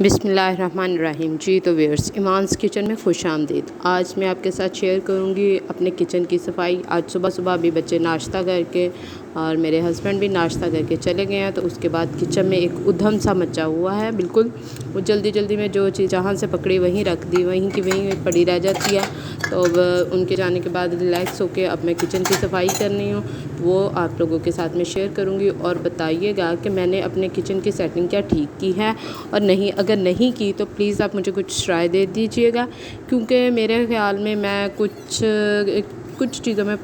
بسم اللہ الرحمن الرحیم۔ جی تو ویئرس، ایمانس کچن میں خوش آمدید۔ آج میں آپ کے ساتھ شیئر کروں گی اپنے کچن کی صفائی۔ آج صبح صبح بھی بچے ناشتہ کر کے اور میرے ہسبینڈ بھی ناشتہ کر کے چلے گئے ہیں، تو اس کے بعد کچن میں ایک ادھم سا مچا ہوا ہے۔ بالکل وہ جلدی میں جو چیز جہاں سے پکڑی وہیں رکھ دی، وہیں کی وہیں پڑی رہ جاتی ہے۔ تو اب ان کے جانے کے بعد ریلیکس ہو کے اب میں کچن کی صفائی کرنی ہوں، وہ آپ لوگوں کے ساتھ میں شیئر کروں گی اور بتائیے گا کہ میں نے اپنے کچن کی سیٹنگ کیا ٹھیک کی ہے اور نہیں۔ اگر نہیں کی تو پلیز آپ مجھے کچھ رائے دے دیجیے گا، کیونکہ میرے خیال میں کچھ چیزوں میں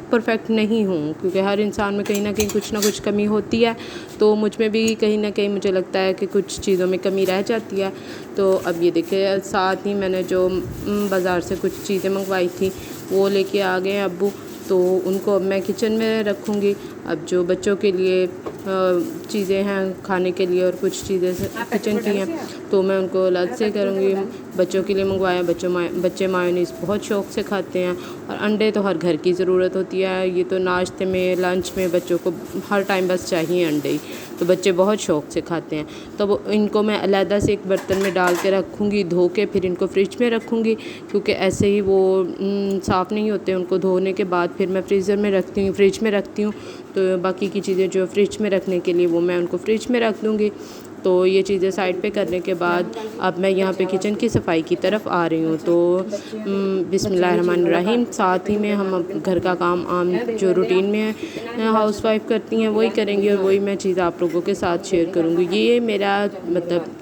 پرفیکٹ نہیں ہوں، کیونکہ ہر انسان میں کہیں نہ کہیں کچھ نہ کچھ کمی ہوتی ہے۔ تو مجھ میں بھی کہیں نہ کہیں مجھے لگتا ہے کہ کچھ چیزوں میں کمی رہ جاتی ہے۔ تو اب یہ دیکھیں، ساتھ ہی میں نے جو بازار سے کچھ چیزیں منگوائی تھیں وہ لے کے آ گئے ہیں ابو، تو ان کو اب میں کچن میں رکھوں گی۔ اب جو بچوں کے لیے چیزیں ہیں کھانے کے لیے اور کچھ چیزیں کچن کی ہیں تو میں ان کو الگ سے کروں گی۔ بچوں کے لیے منگوایا، بچے مایونیز بہت شوق سے کھاتے ہیں، اور انڈے تو ہر گھر کی ضرورت ہوتی ہے۔ یہ تو ناشتے میں، لنچ میں بچوں کو ہر ٹائم بس چاہیے انڈے ہی، تو بچے بہت شوق سے کھاتے ہیں۔ تو ان کو میں علیحدہ سے ایک برتن میں ڈال کے رکھوں گی، دھو کے پھر ان کو فریج میں رکھوں گی، کیونکہ ایسے ہی وہ صاف نہیں ہوتے۔ ان کو دھونے کے بعد پھر میں فریج میں رکھتی ہوں، تو باقی کی چیزیں جو فریج میں رکھنے کے لیے وہ میں ان کو فریج میں رکھ دوں گی۔ تو یہ چیزیں سائڈ پہ کرنے کے بعد اب میں یہاں پہ کچن کی صفائی کی طرف آ رہی ہوں۔ تو بسم اللہ الرحمن الرحیم، ساتھ ہی میں ہم گھر کا کام عام جو روٹین میں ہاؤس وائف کرتی ہیں وہی کریں گی، اور وہی میں چیز آپ لوگوں کے ساتھ شیئر کروں گی۔ یہ میرا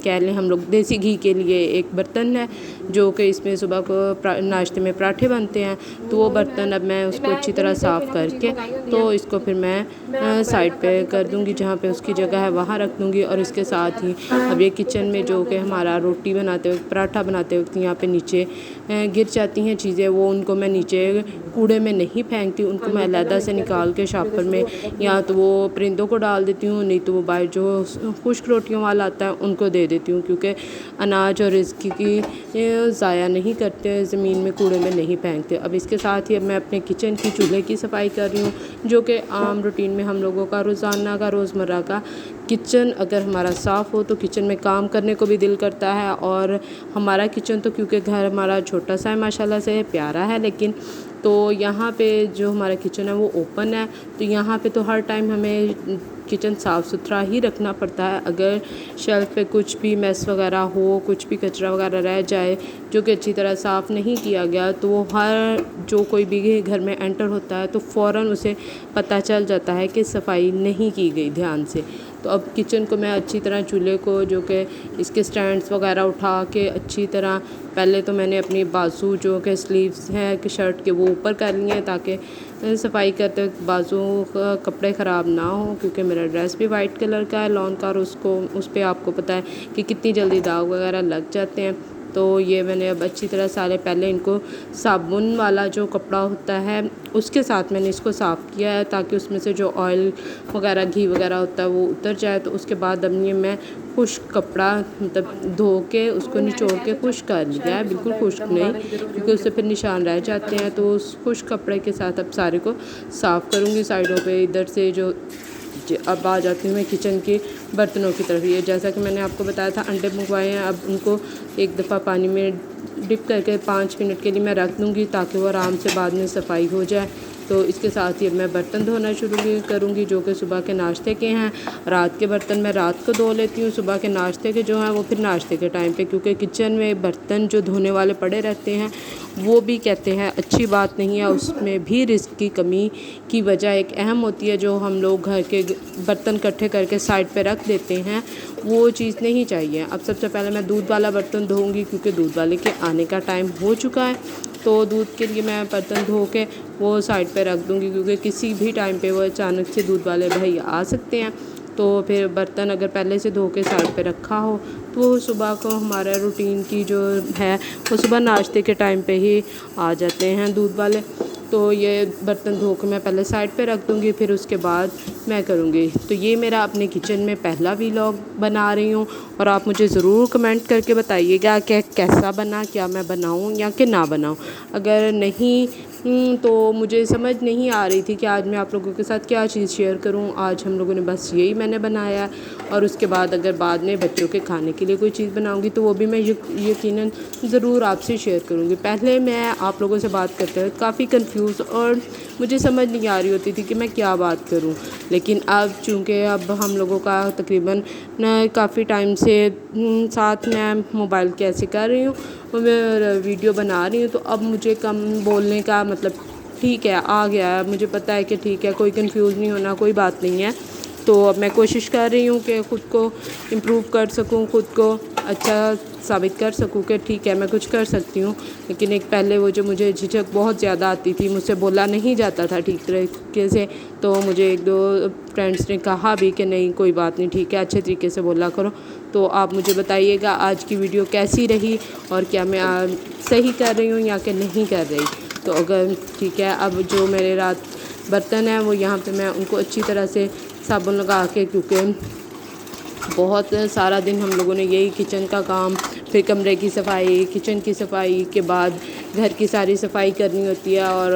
کہہ لیں ہم لوگ دیسی گھی کے لیے ایک برتن ہے، جو کہ اس میں صبح کو ناشتے میں پراٹھے بنتے ہیں، تو وہ برتن اب میں اس کو اچھی طرح صاف کر کے تو اس کو پھر میں سائڈ پہ کر دوں گی، جہاں پہ اس کی جگہ ہے وہاں رکھ دوں گی۔ اور اس کے ساتھ ہی اب یہ کچن میں جو کہ ہمارا روٹی بناتے وقت، پراٹھا بناتے وقت یہاں پہ نیچے گر جاتی ہیں چیزیں، وہ ان کو میں نیچے کوڑے میں نہیں پھینکتی، ان کو میں علیحدہ سے نکال کے شاپر میں یا تو وہ پرندوں کو ڈال دیتی ہوں، نہیں تو وہ باہر جو خشک روٹیوں والا آتا ہے ان کو دے دیتی ہوں، کیونکہ اناج اور رزق کی ضائع نہیں کرتے، زمین میں کوڑے میں نہیں پھینکتے۔ اب اس کے ساتھ ہی اب میں اپنے کچن کی چولہے کی صفائی کر رہی ہوں، جو کہ عام روٹین میں ہم لوگوں کا روزانہ کا روزمرہ کا کچن اگر ہمارا صاف ہو تو کچن میں کام کرنے کو بھی دل کرتا ہے۔ اور ہمارا کچن تو کیونکہ گھر ہمارا چھوٹا سا ہے، ماشاءاللہ سے پیارا ہے، لیکن تو یہاں پہ جو ہمارا کچن ہے وہ اوپن ہے، تو یہاں پہ تو ہر ٹائم ہمیں کچن صاف ستھرا ہی رکھنا پڑتا ہے۔ اگر شیلف پہ کچھ بھی میس وغیرہ ہو، کچھ بھی کچرا وغیرہ رہ جائے جو کہ اچھی طرح صاف نہیں کیا گیا، تو وہ جو کوئی بھی گھر میں انٹر ہوتا ہے تو فوراً اسے پتہ چل جاتا ہے کہ صفائی نہیں کی گئی دھیان سے۔ تو اب کچن کو میں اچھی طرح چولہے کو جو کہ اس کے سٹینڈز وغیرہ اٹھا کے اچھی طرح پہلے تو میں نے اپنی بازو جو کہ سلیوز ہیں کہ شرٹ کے وہ اوپر کر لیے ہیں، تاکہ صفائی کرتے وقت بازو کپڑے خراب نہ ہوں، کیونکہ میرا ڈریس بھی وائٹ کلر کا ہے لان کا، اور اس پہ آپ کو پتہ ہے کہ کتنی جلدی داغ وغیرہ لگ جاتے ہیں۔ تو یہ میں نے اب اچھی طرح سارے پہلے ان کو صابن والا جو کپڑا ہوتا ہے اس کے ساتھ میں نے اس کو صاف کیا ہے، تاکہ اس میں سے جو آئل وغیرہ گھی وغیرہ ہوتا ہے وہ اتر جائے۔ تو اس کے بعد اب یہ میں خشک کپڑا دھو کے اس کو نچوڑ کے خشک کر لیا ہے، بالکل خشک نہیں، کیونکہ اس سے پھر نشان رہ جاتے ہیں۔ تو اس خشک کپڑے کے ساتھ اب سارے کو صاف کروں گی سائڈوں پہ۔ ادھر سے جو اب آ جاتی ہوں میں کچن کے برتنوں کی طرف۔ یہ جیسا کہ میں نے آپ کو بتایا تھا انڈے منگوائے ہیں، اب ان کو ایک دفعہ پانی میں ڈپ کر کے 5 منٹ کے لیے میں رکھ دوں گی، تاکہ وہ آرام سے بعد میں صفائی ہو جائے۔ تو اس کے ساتھ ہی اب میں برتن دھونا شروع کروں گی، جو کہ صبح کے ناشتے کے ہیں۔ رات کے برتن میں رات کو دھو لیتی ہوں، صبح کے ناشتے کے جو ہیں وہ پھر ناشتے کے ٹائم پہ، کیونکہ کچن میں برتن جو دھونے والے پڑے رہتے ہیں وہ بھی کہتے ہیں اچھی بات نہیں ہے، اس میں بھی رزق کی کمی کی وجہ ایک اہم ہوتی ہے۔ جو ہم لوگ گھر کے برتن اکٹھے کر کے سائڈ پہ رکھ دیتے ہیں وہ چیز نہیں چاہیے۔ اب سب سے پہلے میں دودھ والا برتن دھوؤں گی، کیونکہ دودھ والے کے آنے کا ٹائم ہو چکا ہے، تو دودھ کے لیے میں برتن دھو کے وہ سائڈ پہ رکھ دوں گی، کیونکہ کسی بھی ٹائم پہ وہ اچانک سے دودھ والے بھائی آ سکتے ہیں۔ تو پھر برتن اگر پہلے سے دھو کے سائڈ پہ رکھا ہو تو وہ صبح کو ہمارا روٹین کی جو ہے وہ صبح ناشتے کے ٹائم پہ ہی آ جاتے ہیں دودھ والے۔ تو یہ برتن دھو کے میں پہلے سائڈ پہ رکھ دوں گی، پھر اس کے بعد میں کروں گی۔ تو یہ میرا اپنے کچن میں پہلا ویلاگ بنا رہی ہوں، اور آپ مجھے ضرور کمنٹ کر کے بتائیے گا کہ کیسا بنا، کیا میں بناؤں یا کہ نہ بناؤں۔ اگر نہیں تو مجھے سمجھ نہیں آ رہی تھی کہ آج میں آپ لوگوں کے ساتھ کیا چیز شیئر کروں۔ آج ہم لوگوں نے بس یہی میں نے بنایا ہے، اور اس کے بعد اگر بعد میں بچوں کے کھانے کے لیے کوئی چیز بناؤں گی تو وہ بھی میں یقیناً ضرور آپ سے شیئر کروں گی۔ پہلے میں آپ لوگوں سے بات کرتے ہوئے کافی کنفیوز اور مجھے سمجھ نہیں آ رہی ہوتی تھی کہ میں کیا بات کروں، لیکن اب چونکہ اب ہم لوگوں کا تقریباً کافی ٹائم سے ساتھ میں موبائل کیسے کر رہی ہوں اور میں ویڈیو بنا رہی ہوں، تو اب مجھے کم بولنے کا مطلب ٹھیک ہے آ گیا ہے، مجھے پتہ ہے کہ ٹھیک ہے کوئی کنفیوز نہیں ہونا، کوئی بات نہیں ہے۔ تو اب میں کوشش کر رہی ہوں کہ خود کو امپروو کر سکوں، خود کو اچھا ثابت کر سکوں کہ ٹھیک ہے میں کچھ کر سکتی ہوں۔ لیکن ایک پہلے وہ جو مجھے جھجک بہت زیادہ آتی تھی، مجھ سے بولا نہیں جاتا تھا ٹھیک طریقے سے، تو مجھے ایک دو فرینڈس نے کہا بھی کہ نہیں کوئی بات نہیں، ٹھیک ہے اچھے طریقے سے بولا کرو۔ تو آپ مجھے بتائیے گا آج کی ویڈیو کیسی رہی، اور کیا میں صحیح کر رہی ہوں یا کہ نہیں کر رہی۔ تو اگر ٹھیک ہے، اب جو میرے رات برتن ہیں وہ یہاں پہ میں ان کو اچھی طرح سے صابن لگا کے، کیونکہ بہت سارا دن ہم لوگوں نے یہی کچن کا کام، پھر کمرے کی صفائی، کچن کی صفائی کے بعد گھر کی ساری صفائی کرنی ہوتی ہے، اور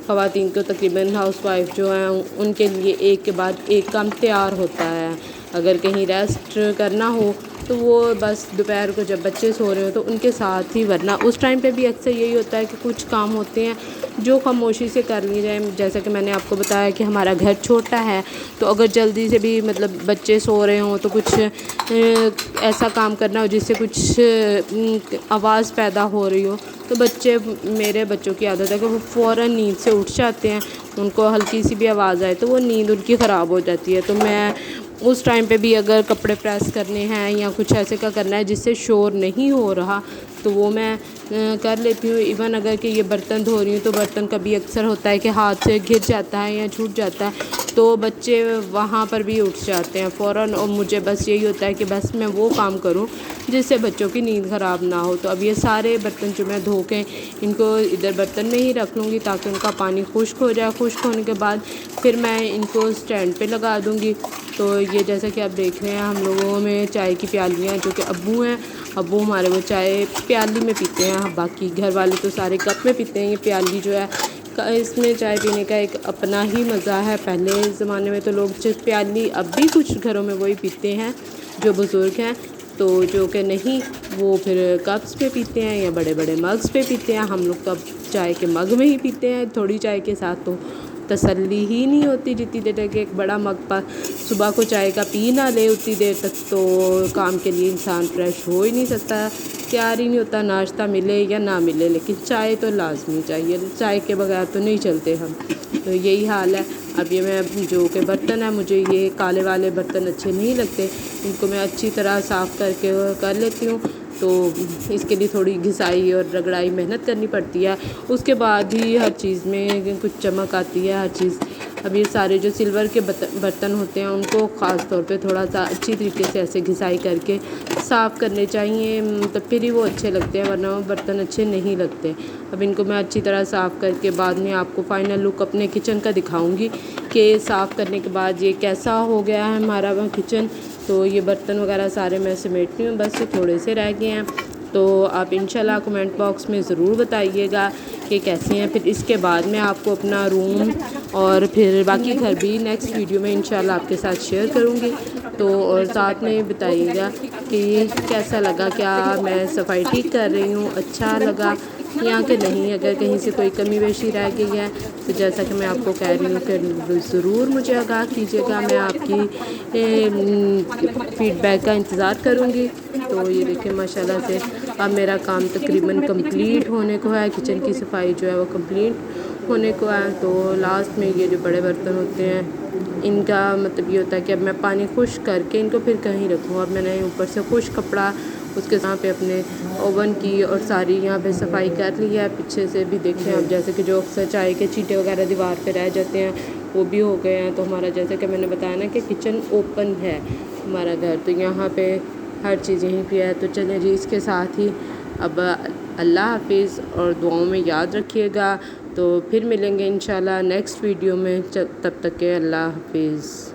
خواتین کو تقریباً ہاؤس وائف جو ہیں ان کے لیے ایک کے بعد ایک کام تیار ہوتا ہے۔ اگر کہیں ریسٹ کرنا ہو تو وہ بس دوپہر کو جب بچے سو رہے ہو تو ان کے ساتھ ہی، ورنہ اس ٹائم پہ بھی اکثر یہی ہوتا ہے کہ کچھ کام ہوتے ہیں جو خاموشی سے کر لی جائیں۔ جیسا کہ میں نے آپ کو بتایا کہ ہمارا گھر چھوٹا ہے، تو اگر جلدی سے بھی مطلب بچے سو رہے ہوں تو کچھ ایسا کام کرنا ہو جس سے کچھ آواز پیدا ہو رہی ہو، تو میرے بچوں کی عادت ہے کہ وہ فوراً نیند سے اٹھ جاتے ہیں، ان کو ہلکی سی بھی آواز آئے تو وہ نیند ان کی خراب ہو جاتی ہے۔ تو میں اس ٹائم پہ بھی اگر کپڑے پریس کرنے ہیں یا کچھ ایسے کا کرنا ہے جس سے شور نہیں ہو رہا تو وہ میں کر لیتی ہوں۔ ایون اگر کہ یہ برتن دھو رہی ہوں تو برتن کبھی اکثر ہوتا ہے کہ ہاتھ سے گر جاتا ہے یا چھوٹ جاتا ہے، تو بچے وہاں پر بھی اٹھ جاتے ہیں فوراً، اور مجھے بس یہی ہوتا ہے کہ بس میں وہ کام کروں جس سے بچوں کی نیند خراب نہ ہو۔ تو اب یہ سارے برتن جو میں دھو کے ان کو ادھر برتن میں ہی رکھ لوں گی تاکہ ان کا پانی خشک ہو جائے۔ خشک ہونے کے بعد پھر میں ان کو اسٹینڈ پہ لگا دوں گی۔ تو یہ جیسا کہ آپ دیکھ رہے ہیں ہم لوگوں میں چائے کی پیالیاں، جو کہ ابو ہیں، ابو ہمارے وہ چائے پیالی میں پیتے ہیں، باقی گھر والے تو سارے کپ میں پیتے ہیں۔ یہ پیالی جو ہے اس میں چائے پینے کا ایک اپنا ہی مزہ ہے۔ پہلے زمانے میں تو لوگ پیالی، اب بھی کچھ گھروں میں وہی پیتے ہیں جو بزرگ ہیں، تو جو کہ نہیں وہ پھر کپس پہ پیتے ہیں یا بڑے بڑے مگز پہ پیتے ہیں۔ ہم لوگ تو اب چائے کے مگ میں ہی پیتے ہیں، تھوڑی چائے کے ساتھ تو تسلی ہی نہیں ہوتی جتنی دیر تک ایک بڑا مگ پر صبح کو چائے کا پی نہ لے اتنی دیر تک تو کام کے لیے انسان فریش ہو ہی نہیں سکتا، تیار ہی نہیں ہوتا، ناشتہ ملے یا نہ ملے، لیکن چائے تو لازمی چاہیے، چائے کے بغیر تو نہیں چلتے ہم۔ تو یہی حال ہے۔ اب یہ میں جو کہ برتن ہے، مجھے یہ کالے والے برتن اچھے نہیں لگتے، ان کو میں اچھی طرح صاف کر کے کر لیتی ہوں۔ تو اس کے لیے تھوڑی گھسائی اور رگڑائی محنت کرنی پڑتی ہے، اس کے بعد ہی ہر چیز میں کچھ چمک آتی ہے ہر چیز۔ اب یہ سارے جو سلور کے برتن ہوتے ہیں ان کو خاص طور پہ تھوڑا سا اچھی طریقے سے ایسے گھسائی کر کے صاف کرنے چاہیے، تب پھر ہی وہ اچھے لگتے ہیں، ورنہ وہ برتن اچھے نہیں لگتے۔ اب ان کو میں اچھی طرح صاف کر کے بعد میں آپ کو فائنل لک اپنے کچن کا دکھاؤں گی کہ صاف کرنے کے بعد یہ کیسا ہو گیا ہے ہمارا کچن۔ تو یہ برتن وغیرہ سارے میں سمیٹتی ہوں، بس تھوڑے سے رہ گئے ہیں، تو آپ انشاءاللہ کمنٹ باکس میں ضرور بتائیے گا کہ کیسے ہیں۔ پھر اس کے بعد میں آپ کو اپنا روم اور پھر باقی گھر بھی نیکسٹ ویڈیو میں انشاءاللہ آپ کے ساتھ شیئر کروں گی۔ تو اور ساتھ میں بتائیے گا کہ یہ کیسا لگا، کیا میں صفائی ٹھیک کر رہی ہوں، اچھا لگا یا کہ نہیں۔ اگر کہیں سے کوئی کمی بیشی رہ گئی ہے تو جیسا کہ میں آپ کو کہہ رہی ہوں کہ ضرور مجھے آگاہ کیجیے گا، میں آپ کی فیڈ بیک کا انتظار کروں گی۔ تو یہ دیکھیں ماشاءاللہ سے اب میرا کام تقریباً کمپلیٹ ہونے کو ہے، کچن کی صفائی جو ہے وہ کمپلیٹ ہونے کو ہے۔ تو لاسٹ میں یہ جو بڑے برتن ہوتے ہیں ان کا مطلب یہ ہوتا ہے کہ اب میں پانی خشک کر کے ان کو پھر کہیں رکھوں۔ اب میں نے اوپر سے خشک کپڑا اس کے ساتھ پہ اپنے اوون کی اور ساری یہاں پہ صفائی کر لی ہے۔ پیچھے سے بھی دیکھیں اب جیسے کہ جو اکثر چائے کے چیٹے وغیرہ دیوار پہ رہ جاتے ہیں وہ بھی ہو گئے ہیں۔ تو ہمارا جیسے کہ میں نے بتایا نا کہ کچن اوپن ہے ہمارا گھر، تو یہاں پہ ہر چیز یہیں پہ ہے۔ تو چلیں جی، اس کے ساتھ ہی اب اللہ حافظ، اور دعاؤں میں یاد رکھیے گا۔ تو پھر ملیں گے انشاءاللہ نیکسٹ ویڈیو میں، تب تک کے اللہ حافظ۔